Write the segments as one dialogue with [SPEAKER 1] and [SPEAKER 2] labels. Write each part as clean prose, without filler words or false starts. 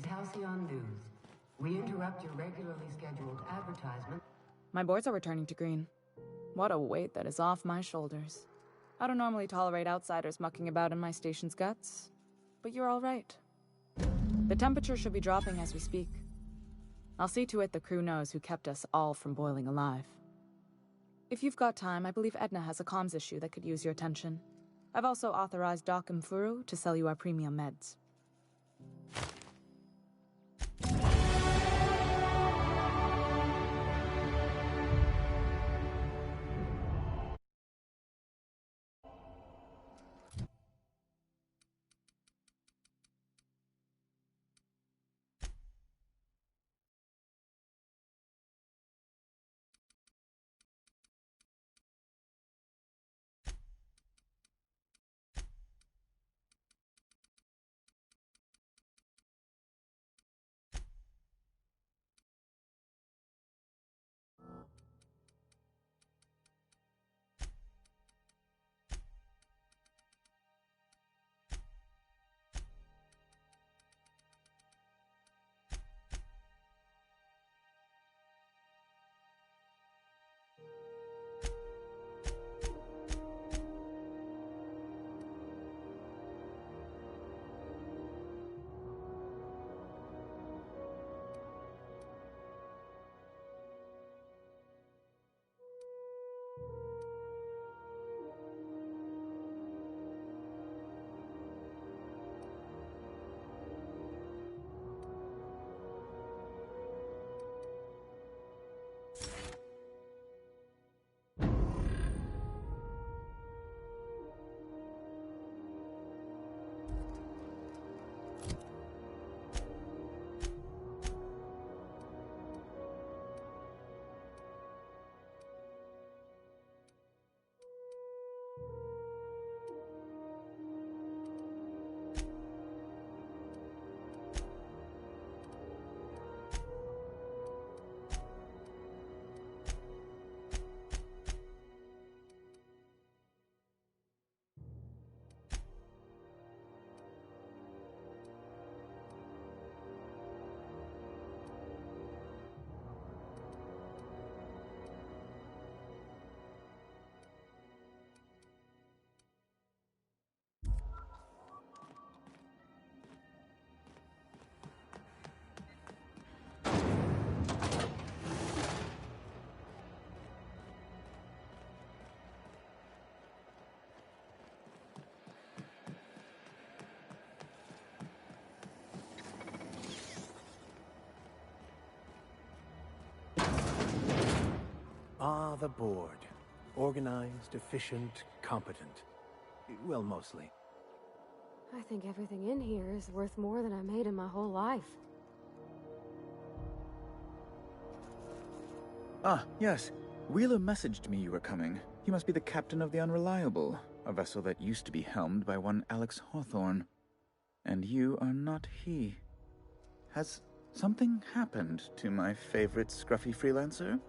[SPEAKER 1] is Halcyon News. We interrupt your regularly scheduled advertisement.
[SPEAKER 2] My boards are returning to green. What a weight that is off my shoulders. I don't normally tolerate outsiders mucking about in my station's guts, but you're all right. The temperature should be dropping as we speak. I'll see to it the crew knows who kept us all from boiling alive. If you've got time, I believe Edna has a comms issue that could use your attention. I've also authorized Doc and Furu to sell you our premium meds.
[SPEAKER 3] Ah, the board. Organized, efficient, competent. Well, mostly.
[SPEAKER 4] I think everything in here is worth more than I made in my whole life.
[SPEAKER 5] Ah, yes. Wheeler messaged me you were coming. He must be the captain of the Unreliable, a vessel that used to be helmed by one Alex Hawthorne. And you are not he. Has something happened to my favorite scruffy freelancer?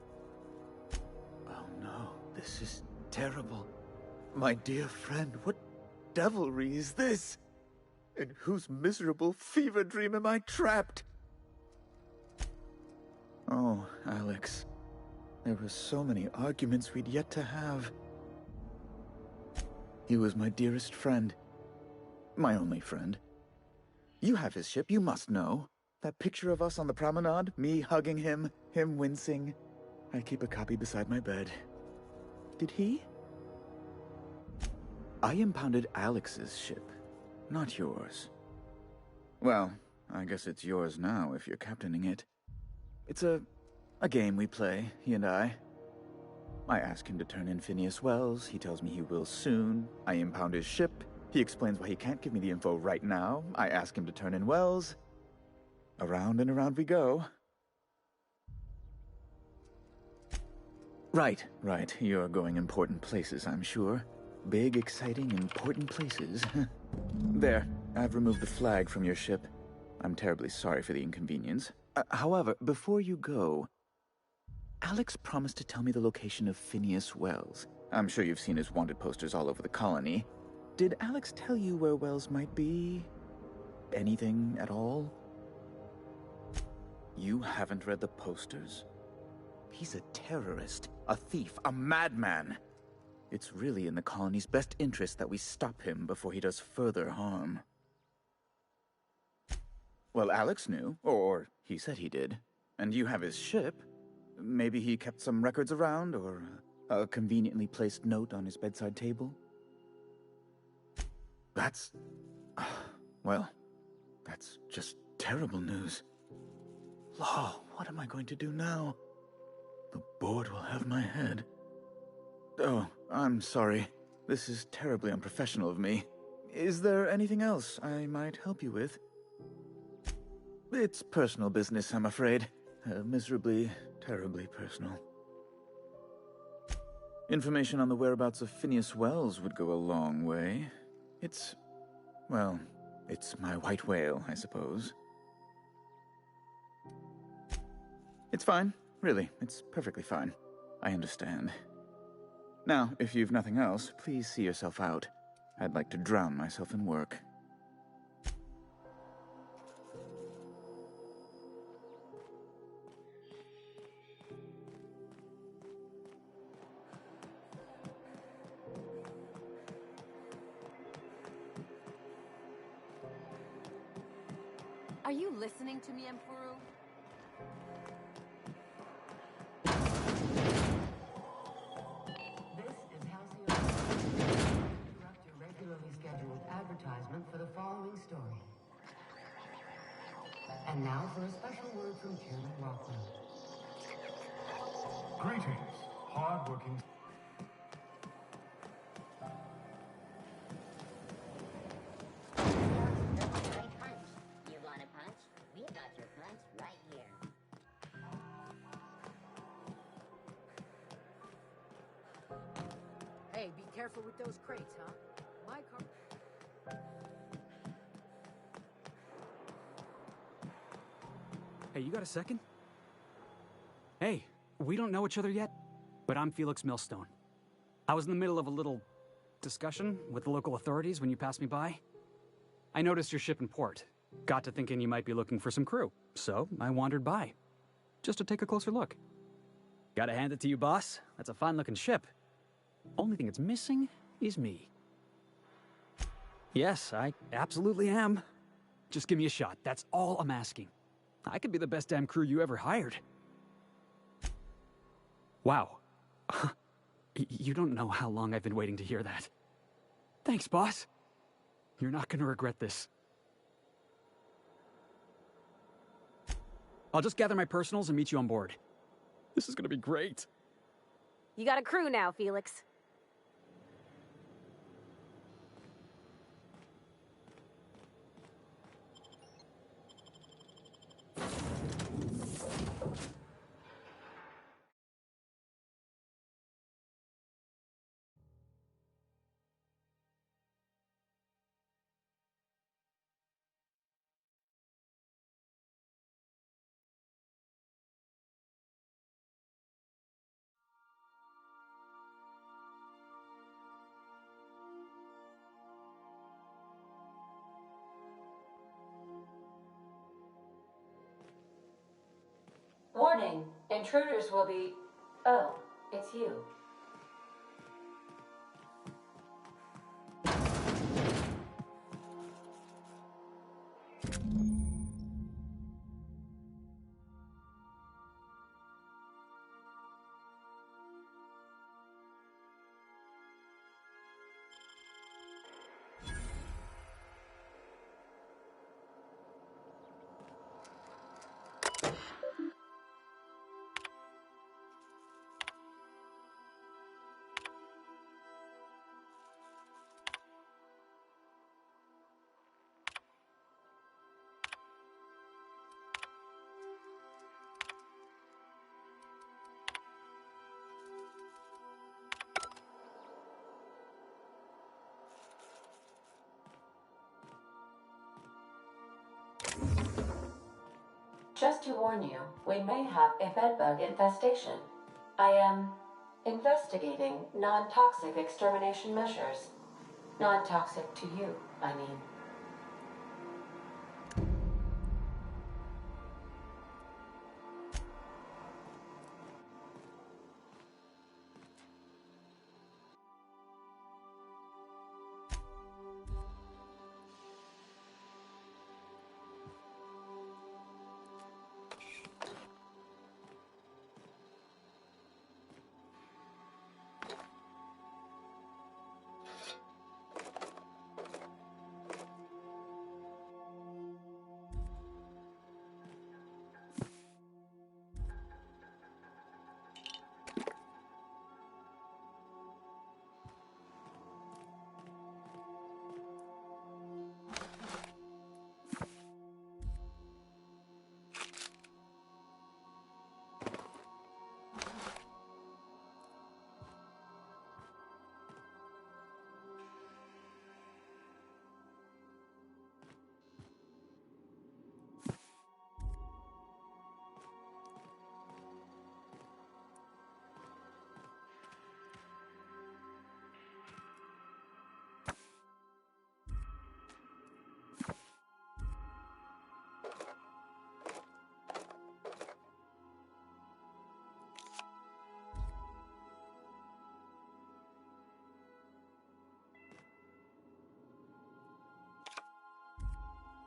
[SPEAKER 5] Oh no, this is terrible. My dear friend, what devilry is this? In whose miserable fever dream am I trapped? Oh, Alex. There were so many arguments we'd yet to have. He was my dearest friend. My only friend. You have his ship, you must know. That picture of us on the promenade, me hugging him, him wincing. I keep a copy beside my bed. Did he? I impounded Alex's ship, not yours. Well, I guess it's yours now if you're captaining it. It's a game we play, he and I. I ask him to turn in Phineas Wells, he tells me he will soon. I impound his ship, he explains why he can't give me the info right now. I ask him to turn in Wells. Around and around we go. Right. You're going important places, I'm sure. Big, exciting, important places. There, I've removed the flag from your ship. I'm terribly sorry for the inconvenience. However, before you go, Alex promised to tell me the location of Phineas Wells. I'm sure you've seen his wanted posters all over the colony. Did Alex tell you where Wells might be? Anything at all? You haven't read the posters? He's a terrorist, a thief, a madman. It's really in the colony's best interest that we stop him before he does further harm. Well, Alex knew, or he said he did. And you have his ship. Maybe he kept some records around, or a conveniently placed note on his bedside table. That's... well, that's just terrible news. Law, what am I going to do now? The board will have my head. Oh, I'm sorry. This is terribly unprofessional of me. Is there anything else I might help you with? It's personal business, I'm afraid. Miserably, terribly personal. Information on the whereabouts of Phineas Wells would go a long way. It's... well, it's my white whale, I suppose. It's fine. Really, it's perfectly fine. I understand. Now, if you've nothing else, please see yourself out. I'd like to drown myself in work.
[SPEAKER 6] Are you listening to me, Emperor?
[SPEAKER 1] This is Halcyon. Interrupt your regularly scheduled advertisement for the following story. And now for a special word from Chairman Rockland.
[SPEAKER 7] Greetings, hard-working...
[SPEAKER 8] Hey, be careful with those crates, huh? My car...
[SPEAKER 9] Hey, you got a second? Hey, we don't know each other yet, but I'm Felix Millstone. I was in the middle of a little discussion with the local authorities when you passed me by. I noticed your ship in port. Got to thinking you might be looking for some crew, so I wandered by, just to take a closer look. Gotta hand it to you, boss. That's a fine-looking ship. Only thing it's missing is me. Yes, I absolutely am. Just give me a shot. That's all I'm asking. I could be the best damn crew you ever hired. Wow. You don't know how long I've been waiting to hear that. Thanks, boss. You're not gonna regret this. I'll just gather my personals and meet you on board. This is gonna be great.
[SPEAKER 6] You got a crew now, Felix.
[SPEAKER 1] Warning, intruders will be... Oh, it's you. Just to warn you, we may have a bedbug infestation. I am investigating non-toxic extermination measures. Non-toxic to you, I mean.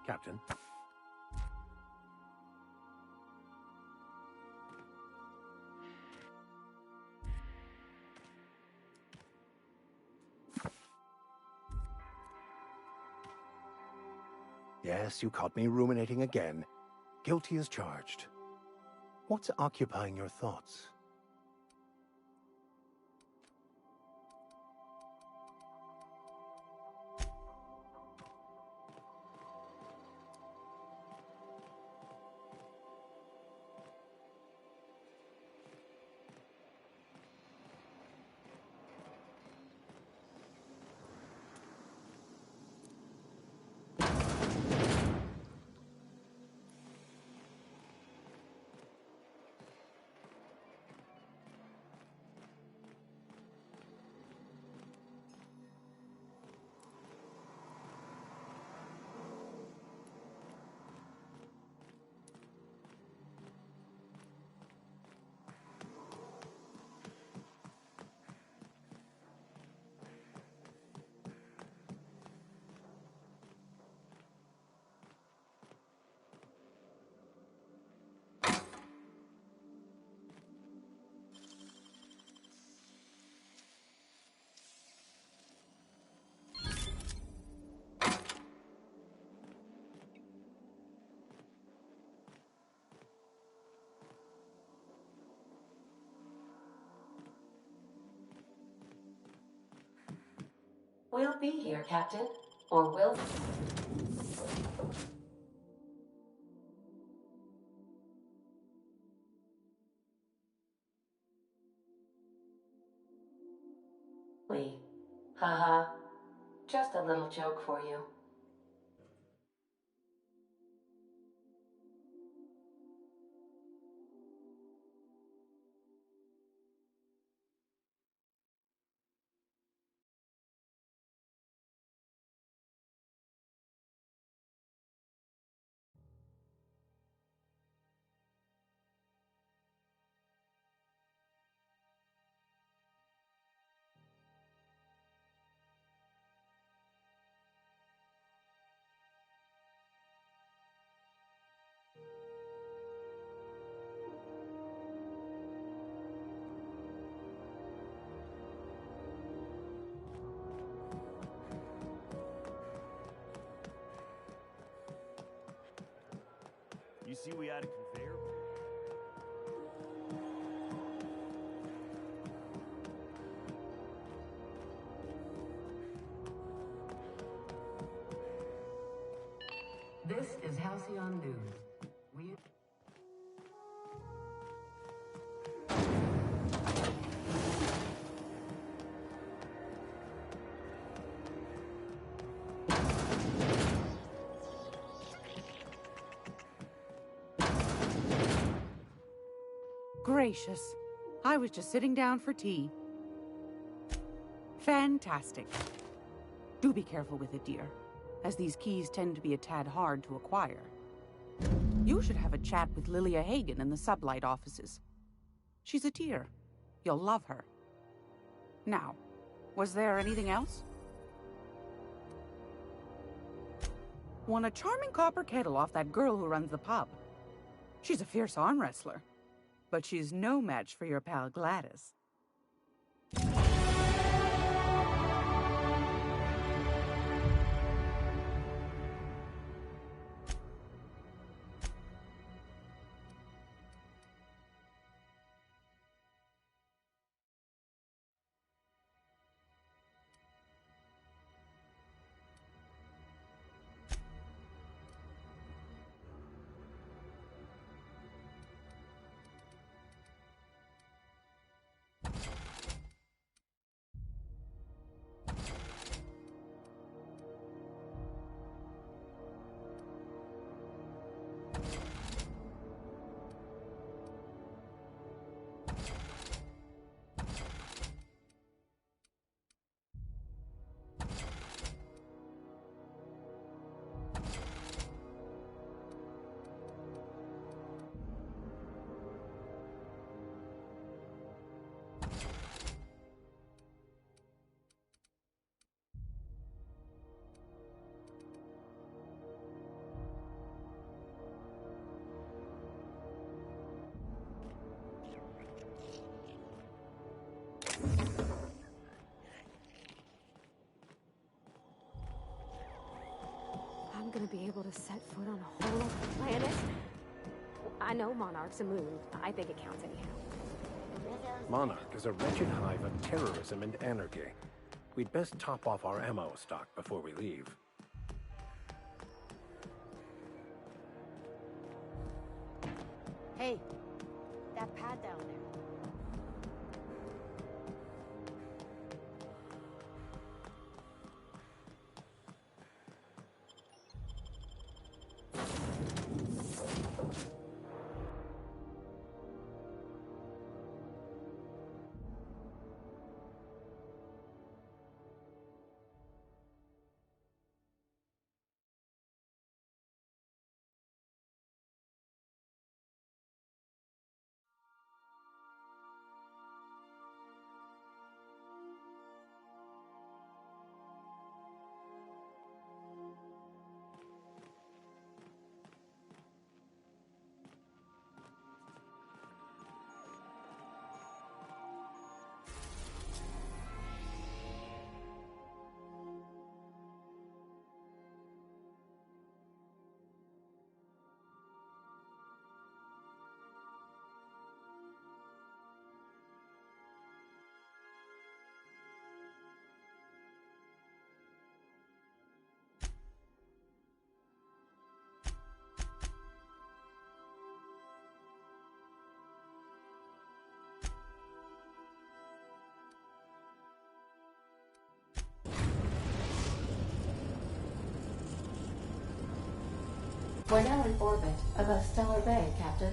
[SPEAKER 3] Captain. Yes, you caught me ruminating again. Guilty as charged. What's occupying your thoughts?
[SPEAKER 1] We'll be here, Captain. Or will... we. Haha. Just a little joke for you.
[SPEAKER 10] You see we had a conveyor?
[SPEAKER 11] This is Halcyon News. We...
[SPEAKER 12] Gracious. I was just sitting down for tea. Fantastic. Do be careful with it, dear, as these keys tend to be a tad hard to acquire. You should have a chat with Lilia Hagen in the Sublight offices. She's a dear. You'll love her. Now, was there anything else? Won a charming copper kettle off that girl who runs the pub. She's a fierce arm wrestler, but she's no match for your pal Gladys.
[SPEAKER 4] gonna be able to set foot on a whole other planet? I know Monarch's a moon. I think it counts anyhow.
[SPEAKER 3] Monarch is a wretched hive of terrorism and anarchy. We'd best top off our ammo stock before we leave.
[SPEAKER 8] Hey, that pad down there.
[SPEAKER 1] We're now in orbit above Stellar Bay, Captain.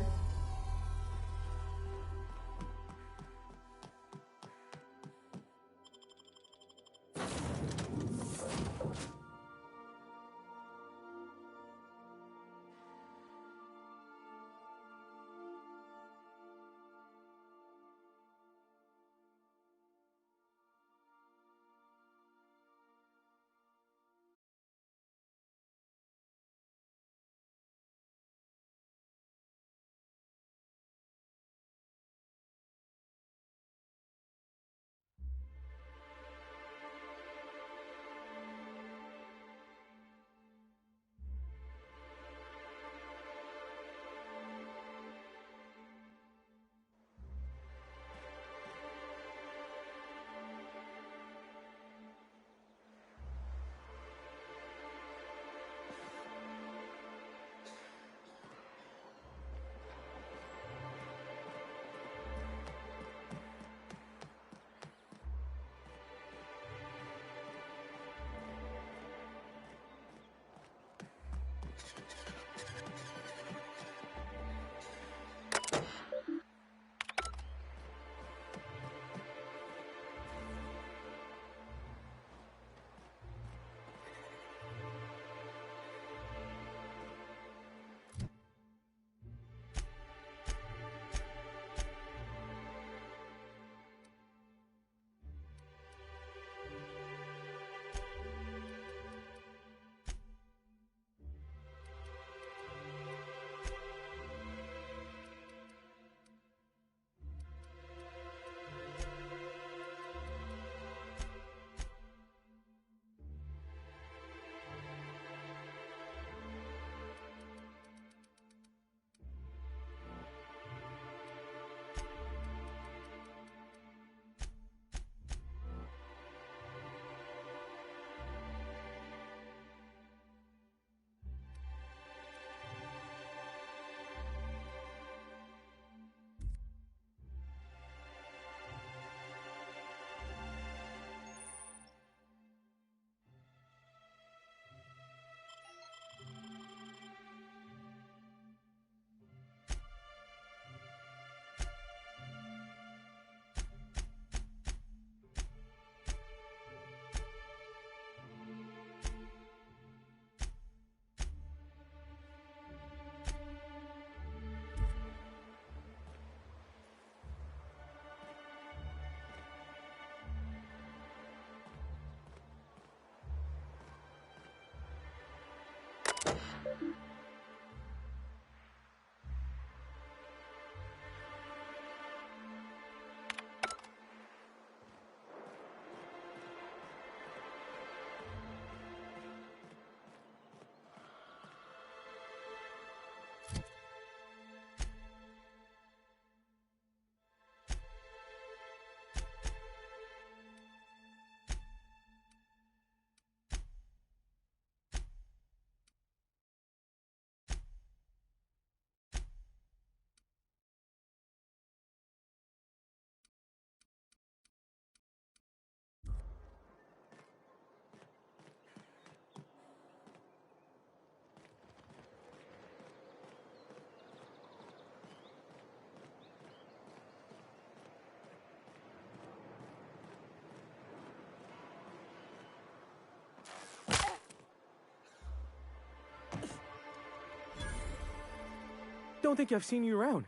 [SPEAKER 13] don't think I've seen you around.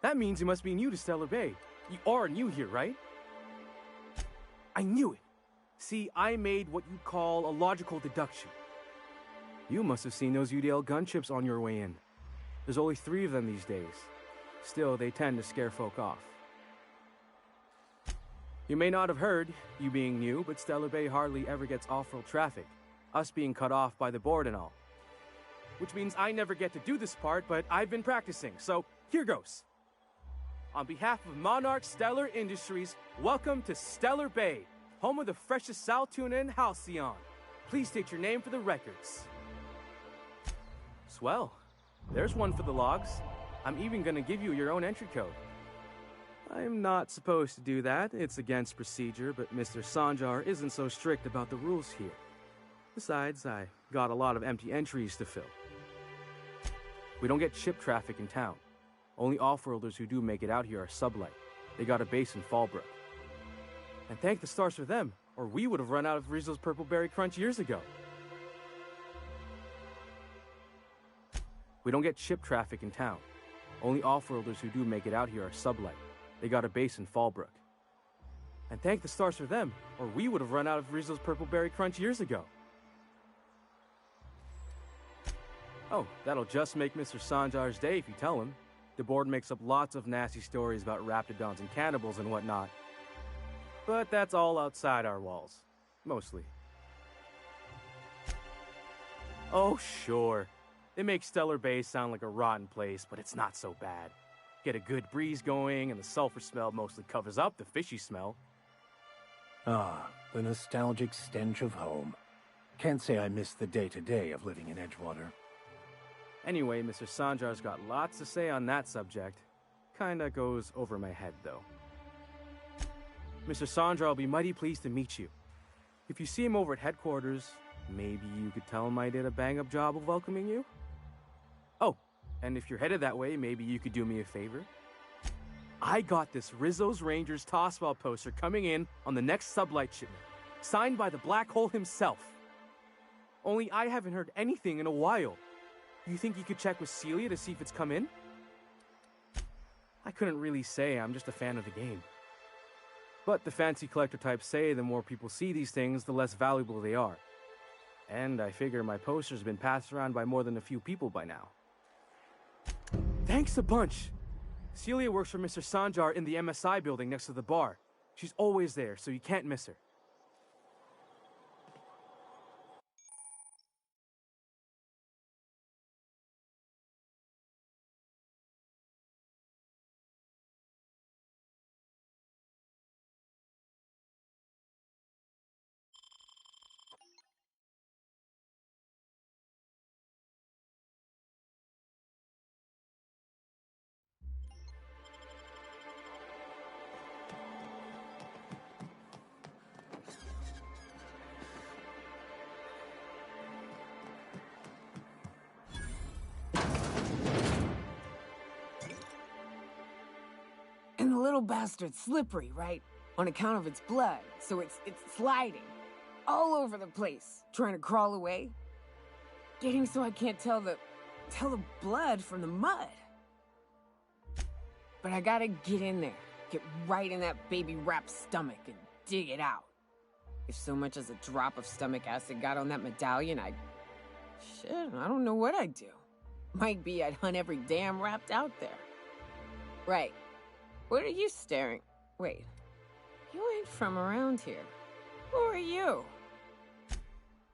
[SPEAKER 13] That means you must be new to Stellar Bay. You are new here, right? I knew it. See, I made what you'd call a logical deduction. You must have seen those UDL gunships on your way in. There's only 3 of them these days. Still, they tend to scare folk off. You may not have heard, you being new, but Stellar Bay hardly ever gets off-road traffic, us being cut off by the board and all. Which means I never get to do this part, but I've been practicing, so here goes. On behalf of Monarch Stellar Industries, welcome to Stellar Bay, home of the freshest sal tuna and halcyon. Please state your name for the records. Swell. There's one for the logs. I'm even gonna give you your own entry code. I'm not supposed to do that. It's against procedure, but Mr. Sanjar isn't so strict about the rules here. Besides, I got a lot of empty entries to fill. We don't get ship traffic in town. Only off-worlders who do make it out here are sublight. They got a base in Fallbrook. And thank the stars for them, or we would have run out of Rizzo's Purple Berry Crunch years ago. We don't get ship traffic in town. Only off-worlders who do make it out here are sublight. They got a base in Fallbrook. And thank the stars for them, or we would have run out of Rizzo's Purple Berry Crunch years ago. Oh, that'll just make Mr. Sanjar's day if you tell him. The board makes up lots of nasty stories about raptidons and cannibals and whatnot. But that's all outside our walls. Mostly. Oh, sure. It makes Stellar Bay sound like a rotten place, but it's not so bad. Get a good breeze going, and the sulfur smell mostly covers up the fishy smell.
[SPEAKER 3] Ah, the nostalgic stench of home. Can't say I miss the day-to-day of living in Edgewater.
[SPEAKER 13] Anyway, Mr. Sanjar's got lots to say on that subject. Kinda goes over my head, though. Mr. Sanjar will be mighty pleased to meet you. If you see him over at headquarters, maybe you could tell him I did a bang-up job of welcoming you? Oh, and if you're headed that way, maybe you could do me a favor. I got this Rizzo's Rangers Tossball poster coming in on the next sublight shipment, signed by the Black Hole himself. Only I haven't heard anything in a while. You think you could check with Celia to see if it's come in? I couldn't really say, I'm just a fan of the game. But the fancy collector types say the more people see these things, the less valuable they are. And I figure my poster's been passed around by more than a few people by now. Thanks a bunch! Celia works for Mr. Sanjar in the MSI building next to the bar. She's always there, so you can't miss her.
[SPEAKER 14] And the little bastard's slippery, right? On account of its blood, so it's sliding. All over the place, trying to crawl away. Getting so I can't tell the blood from the mud. But I gotta get in there, get right in that baby rap's stomach and dig it out. If so much as a drop of stomach acid got on that medallion, shit, I don't know what I'd do. Might be I'd hunt every damn rapt out there. Right. What are you staring? Wait. You ain't from around here. Who are you?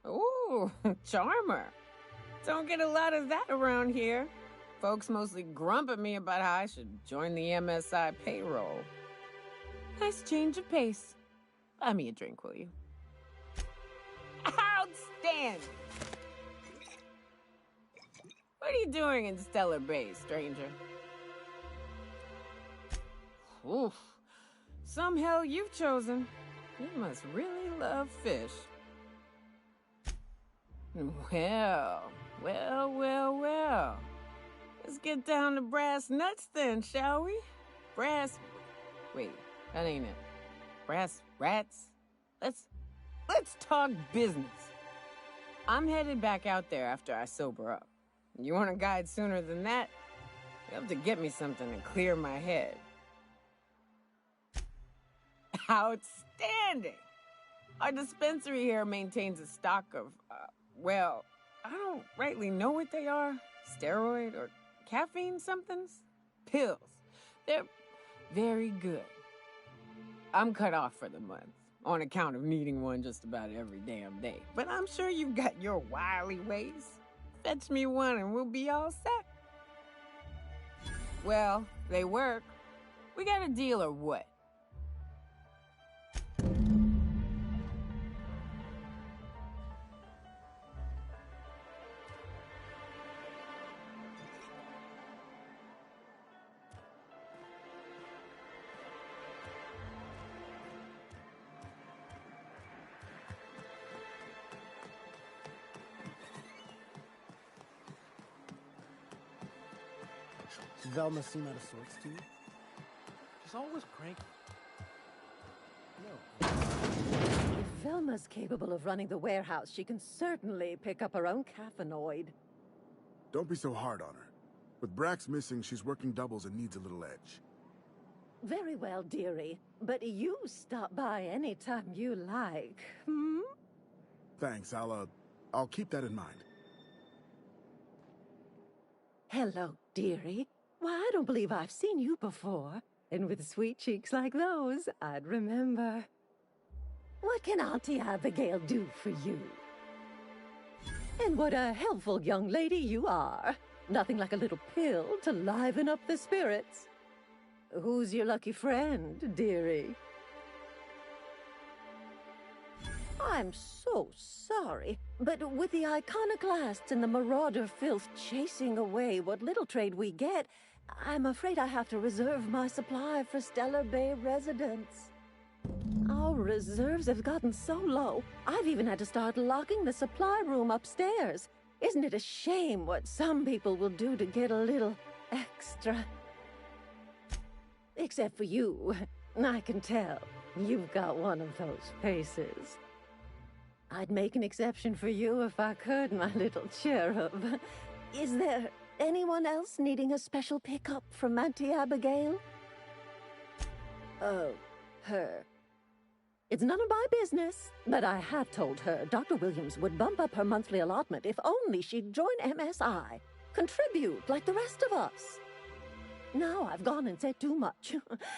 [SPEAKER 14] Ooh, charmer. Don't get a lot of that around here. Folks mostly grump at me about how I should join the MSI payroll. Nice change of pace. Buy me a drink, will you? Outstanding! What are you doing in Stellar Bay, stranger? Oof. Some hell you've chosen. You must really love fish. Well. Let's get down to brass nuts then, shall we? Wait, that ain't it. Brass rats? Let's talk business. I'm headed back out there after I sober up. You want a guide sooner than that? You have to get me something to clear my head. Outstanding! Our dispensary here maintains a stock of, well, I don't rightly know what they are. Steroid or caffeine somethings? Pills. They're very good. I'm cut off for the month on account of needing one just about every damn day. But I'm sure you've got your wily ways. Fetch me one and we'll be all set. Well, they work. We got a deal or what?
[SPEAKER 15] Does Velma seem out of sorts to you? She's always cranky. No.
[SPEAKER 8] If Velma's capable of running the warehouse, she can certainly pick up her own caffeinoid.
[SPEAKER 16] Don't be so hard on her. With Brax missing, she's working doubles and needs a little edge.
[SPEAKER 8] Very well, dearie. But you stop by anytime you like, hmm?
[SPEAKER 16] Thanks, I'll keep that in mind.
[SPEAKER 8] Hello, dearie. Why, I don't believe I've seen you before. And with sweet cheeks like those, I'd remember. What can Auntie Abigail do for you? And what a helpful young lady you are. Nothing like a little pill to liven up the spirits. Who's your lucky friend, dearie? I'm so sorry, but with the iconoclasts and the marauder filth chasing away what little trade we get, I'm afraid I have to reserve my supply for Stellar Bay residents. Our reserves have gotten so low, I've even had to start locking the supply room upstairs. Isn't it a shame what some people will do to get a little extra? Except for you. I can tell. You've got one of those faces. I'd make an exception for you if I could, my little cherub. Is there anyone else needing a special pickup from Auntie Abigail? Oh, her. It's none of my business, but I have told her Dr. Williams would bump up her monthly allotment if only she'd join MSI. Contribute like the rest of us. Now I've gone and said too much.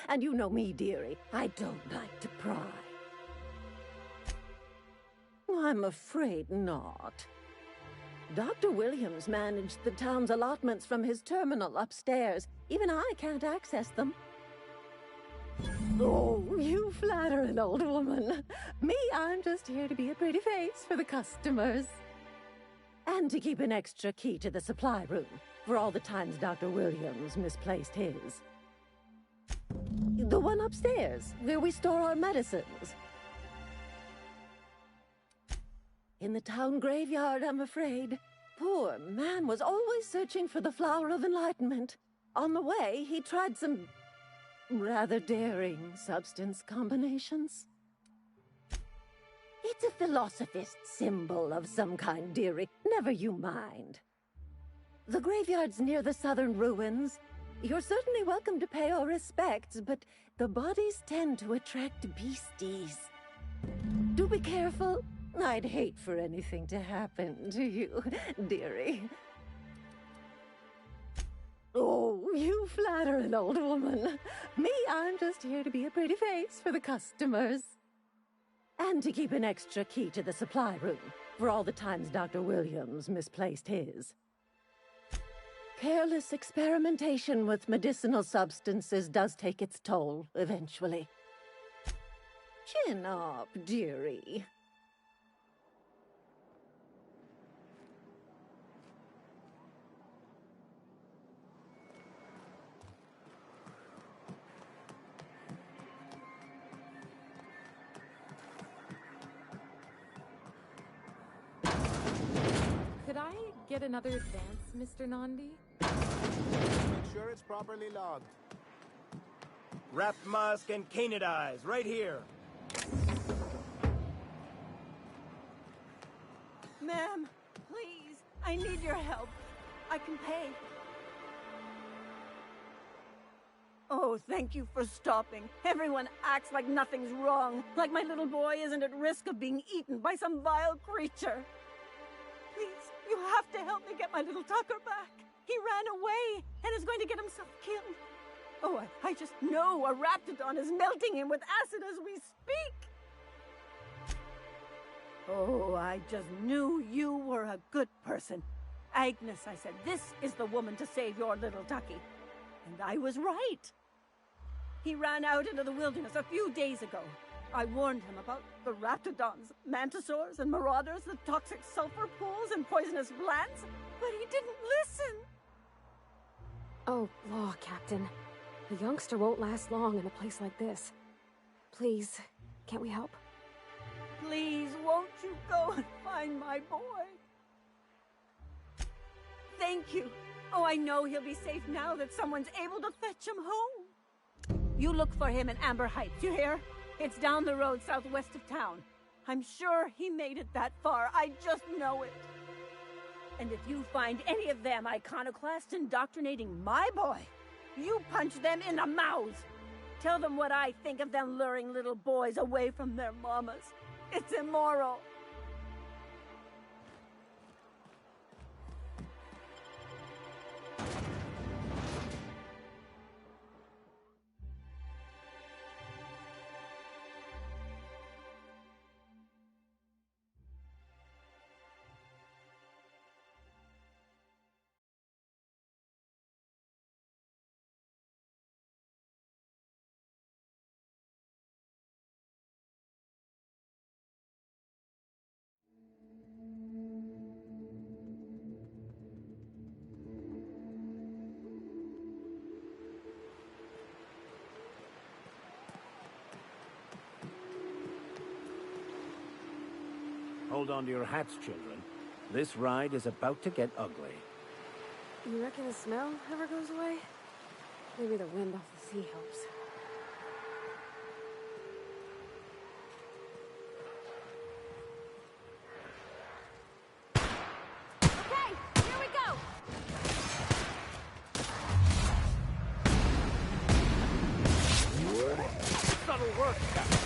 [SPEAKER 8] And you know me, dearie. I don't like to pry. I'm afraid not. Dr. Williams managed the town's allotments from his terminal upstairs. Even I can't access them. Oh, you flatter an old woman. Me, I'm just here to be a pretty face for the customers. And to keep an extra key to the supply room for all the times Dr. Williams misplaced his. The one upstairs, where we store our medicines. In the town graveyard, I'm afraid. Poor man was always searching for the flower of enlightenment. On the way, he tried some rather daring substance combinations. It's a philosophist symbol of some kind, dearie. Never you mind. The graveyard's near the southern ruins. You're certainly welcome to pay our respects, but the bodies tend to attract beasties. Do be careful. I'd hate for anything to happen to you, dearie. Oh, you flatter an old woman. Me, I'm just here to be a pretty face for the customers. And to keep an extra key to the supply room for all the times Dr. Williams misplaced his. Careless experimentation with medicinal substances does take its toll, eventually. Chin up, dearie.
[SPEAKER 6] Could I get another advance, Mr. Nandi?
[SPEAKER 10] Make sure it's properly logged. Wrap mask and canid eyes, right here.
[SPEAKER 8] Ma'am, please, I need your help. I can pay. Oh, thank you for stopping. Everyone acts like nothing's wrong, like my little boy isn't at risk of being eaten by some vile creature. Please, you have to help me get my little Tucker back. He ran away and is going to get himself killed. Oh, I just know a raptidon is melting him with acid as we speak. Oh, I just knew you were a good person. Agnes, I said, this is the woman to save your little Tucky. And I was right. He ran out into the wilderness a few days ago. I warned him about the raptidons, mantisaurs, and marauders, the toxic sulfur pools, and poisonous plants, but he didn't listen.
[SPEAKER 4] Oh, law, Captain. The youngster won't last long in a place like this. Please, can't we help?
[SPEAKER 8] Please, won't you go and find my boy? Thank you. Oh, I know he'll be safe now that someone's able to fetch him home. You look for him in Amber Heights, you hear? It's down the road southwest of town. I'm sure he made it that far. I just know it. And if you find any of them iconoclasts indoctrinating my boy, you punch them in the mouths. Tell them what I think of them luring little boys away from their mamas. It's immoral.
[SPEAKER 3] Hold on to your hats, children. This ride is about to get ugly.
[SPEAKER 4] You reckon the smell ever goes away? Maybe the wind off the sea helps.
[SPEAKER 6] Okay, here we go!
[SPEAKER 3] That'll work, Captain.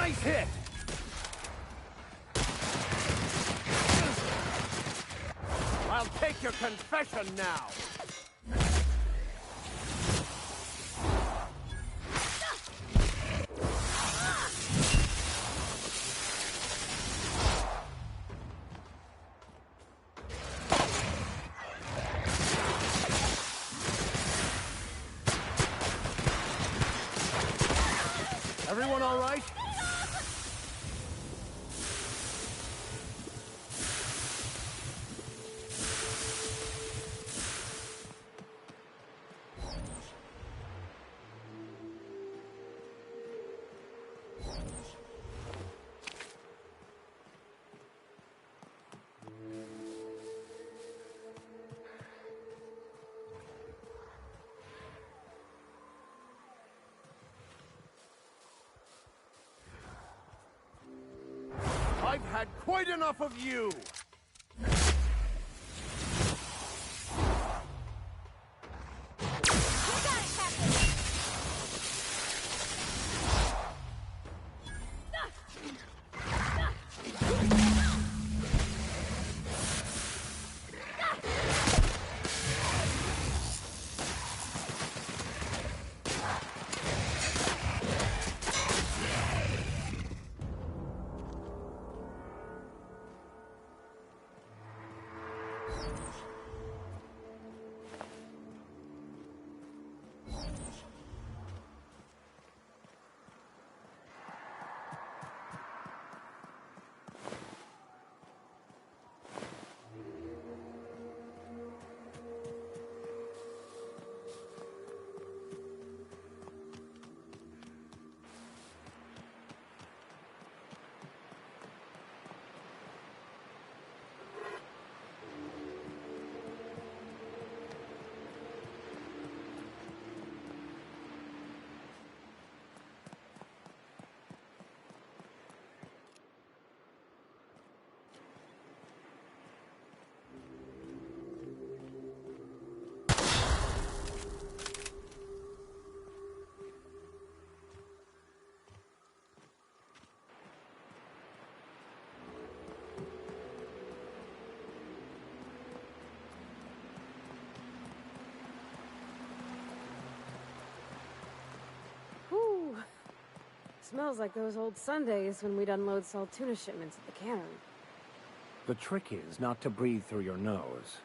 [SPEAKER 3] Nice hit! I'll take your confession now! Everyone all right? I've had quite enough of you!
[SPEAKER 4] Whew. Smells like those old Sundays when we'd unload salt tuna shipments at the cannery.
[SPEAKER 3] The trick is not to breathe through your nose.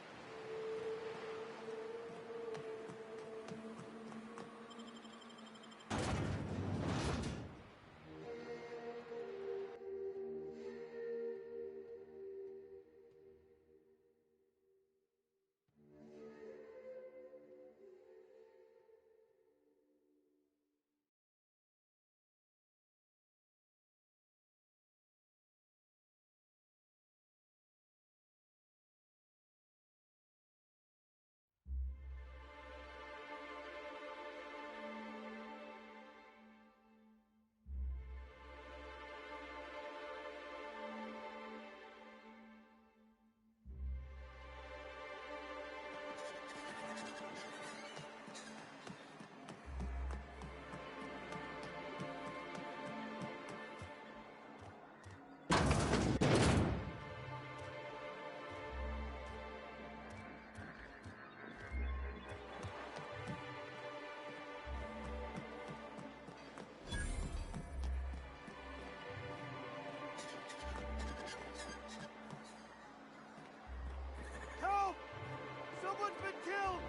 [SPEAKER 10] Someone's been killed!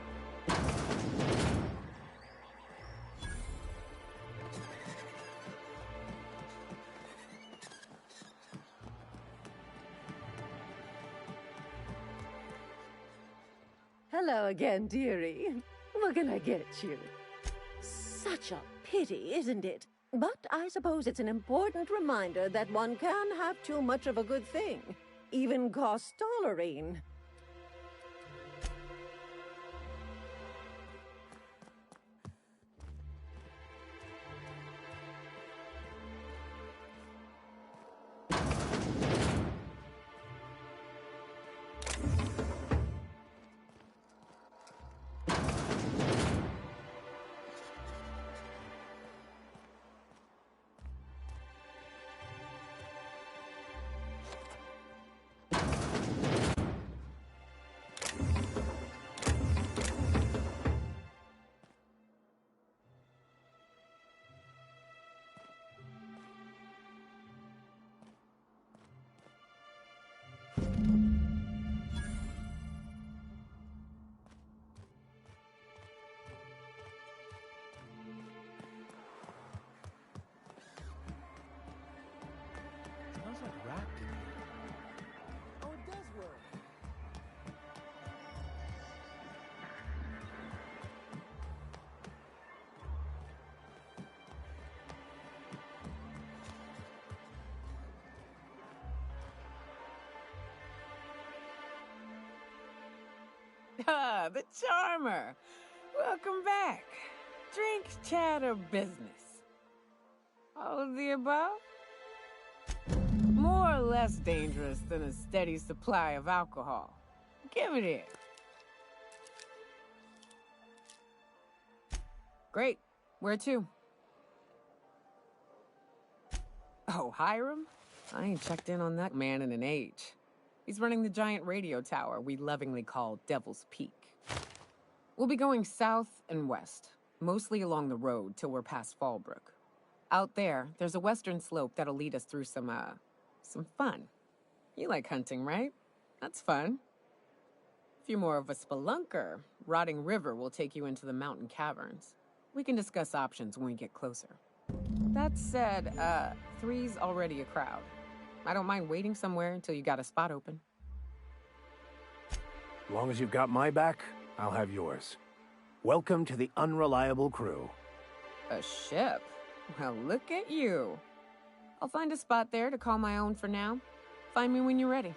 [SPEAKER 8] Hello again, dearie. What can I get you? Such a pity, isn't it? But I suppose it's an important reminder that one can have too much of a good thing. Even cost tolerine.
[SPEAKER 14] Ah, the charmer. Welcome back. Drink, chat, or business? All of the above? More or less dangerous than a steady supply of alcohol. Give it here. Great. Where to? Oh, Hiram? I ain't checked in on that man in an age. He's running the giant radio tower we lovingly call Devil's Peak. We'll be going south and west, mostly along the road till we're past Fallbrook. Out there, there's a western slope that'll lead us through some fun. You like hunting, right? That's fun. If you're more of a spelunker, Rotting River will take you into the mountain caverns. We can discuss options when we get closer. That said, 3's already a crowd. I don't mind waiting somewhere until you got a spot open.
[SPEAKER 3] As long as you've got my back, I'll have yours. Welcome to the unreliable crew.
[SPEAKER 14] A ship? Well, look at you. I'll find a spot there to call my own for now. Find me when you're ready.